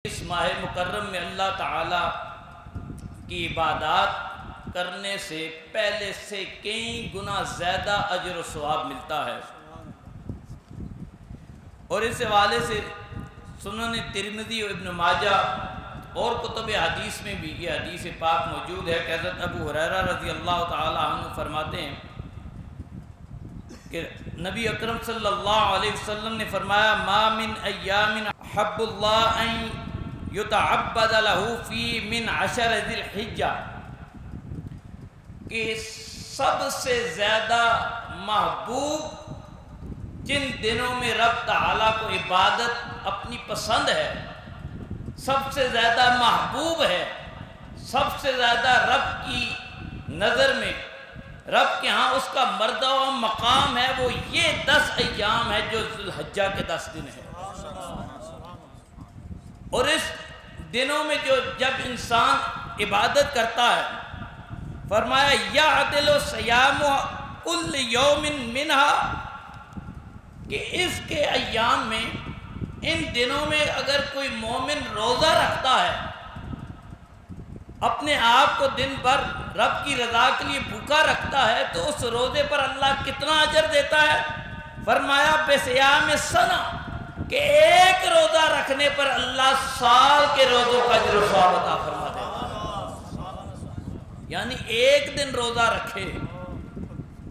اس ماہ مکرم میں اللہ تعالیٰ کی عبادات کرنے سے پہلے سے کئی گنا زیادہ اجر و ثواب ملتا ہے، اور اس حوالے سے سنن ترمذی اور ابن ماجہ اور کتب حدیث میں بھی یہ حدیث پاک موجود ہے کہ حضرت ابو ہریرہ رضی اللہ تعالی عنہ فرماتے ہیں کہ نبی اکرم صلی اللہ علیہ وسلم نے فرمایا ما من ایام حب اللہ ان یتعبد له فی من عشر ذی الحجہ، کہ سب سے زیادہ محبوب جن دنوں میں رب تعالیٰ کو عبادت اپنی پسند ہے، سب سے زیادہ محبوب ہے، سب سے زیادہ رب کی نظر میں رب کے ہاں اس کا مرتبہ مقام ہے، وہ یہ 10 ایام ہے جو ذی الحجہ کے 10 دن ہے۔ اور اس دنوں میں جب انسان عبادت کرتا ہے، فرمایا یعدل صیام کل یوم منہا، کہ اس کے ایام میں ان دنوں میں اگر کوئی مومن روزہ رکھتا ہے، اپنے آپ کو دن بھر رب کی رضا کے لیے بھوکا رکھتا ہے، تو اس روزے پر اللہ کتنا اجر دیتا ہے؟ فرمایا بصیام سنہ، کہ ایک روزہ رکھنے پر اللہ سال کے روزوں کا اجر و ثواب عطا فرما دیتا ہے۔ یعنی ایک دن روزہ رکھے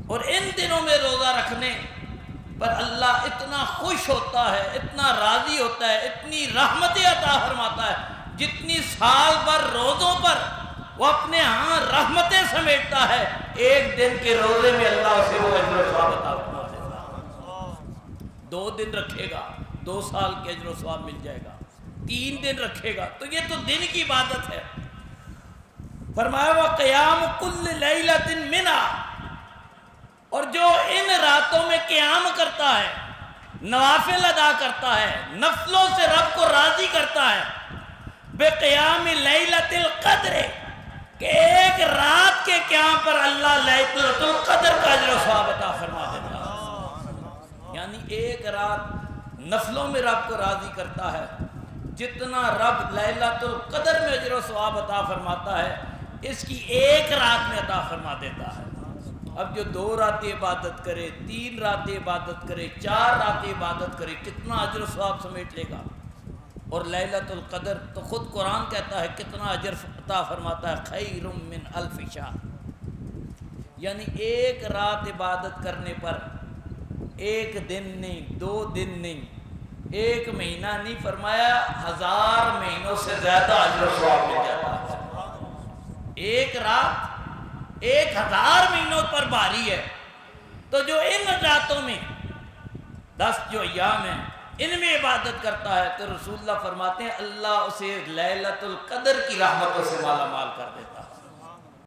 اور ان دنوں میں روزہ رکھنے پر اللہ اتنا خوش ہوتا ہے، اتنا راضی ہوتا ہے، اتنی رحمتیں عطا فرماتا ہے، جتنی سال بھر روزوں پر وہ اپنے ہاں رحمتیں سمیٹتا ہے، ایک دن کے روزے میں اللہ اسے وہ اجر و ثواب عطا فرما دیتا ہے۔ 2 دن رکھے گا 2 سال کے اجر و ثواب مل جائے گا، 3 دن رکھے گا تو یہ تو دن کی عبادت ہے۔ فرمایا وَقِيَامُ كُلِّ لَيْلَةٍ مِنْهَا، اور جو ان راتوں میں قیام کرتا ہے، نوافل ادا کرتا ہے، نفلوں سے رب کو راضی کرتا ہے، بِقِيَامِ لَيْلَةِ الْقَدْرِ، کہ ایک رات کے قیام پر اللہ لیلۃ القدر کا اجر و ثواب عطا فرما دیتا ہے۔ یعنی ایک رات نفلوں میں رب کو راضی کرتا ہے، جتنا رب لیلۃ القدر میں اجر و ثواب عطا فرماتا ہے، اس کی ایک رات میں عطا فرما دیتا ہے۔ اب جو 2 راتیں عبادت کرے، 3 راتیں عبادت کرے، 4 راتیں عبادت کرے، کتنا اجر و ثواب سمیٹ لے گا۔ اور لیلۃ القدر تو خود قرآن کہتا ہے کتنا اجر عطا فرماتا ہے، خیر من الف شہر، یعنی ایک رات عبادت کرنے پر 1 دن نہیں، 2 دن نہیں، 1 مہینہ نہیں، فرمایا 1000 مہینوں سے زیادہ اجر و ثواب مل جاتا ہے۔ ایک رات 1000 مہینوں پر بھاری ہے، تو جو ان راتوں میں 10 جو ایام ہیں ان میں عبادت کرتا ہے، تو رسول اللہ فرماتے ہیں اللہ اسے لیلۃ القدر کی رحمتوں سے مالا مال کر دیتا ہے۔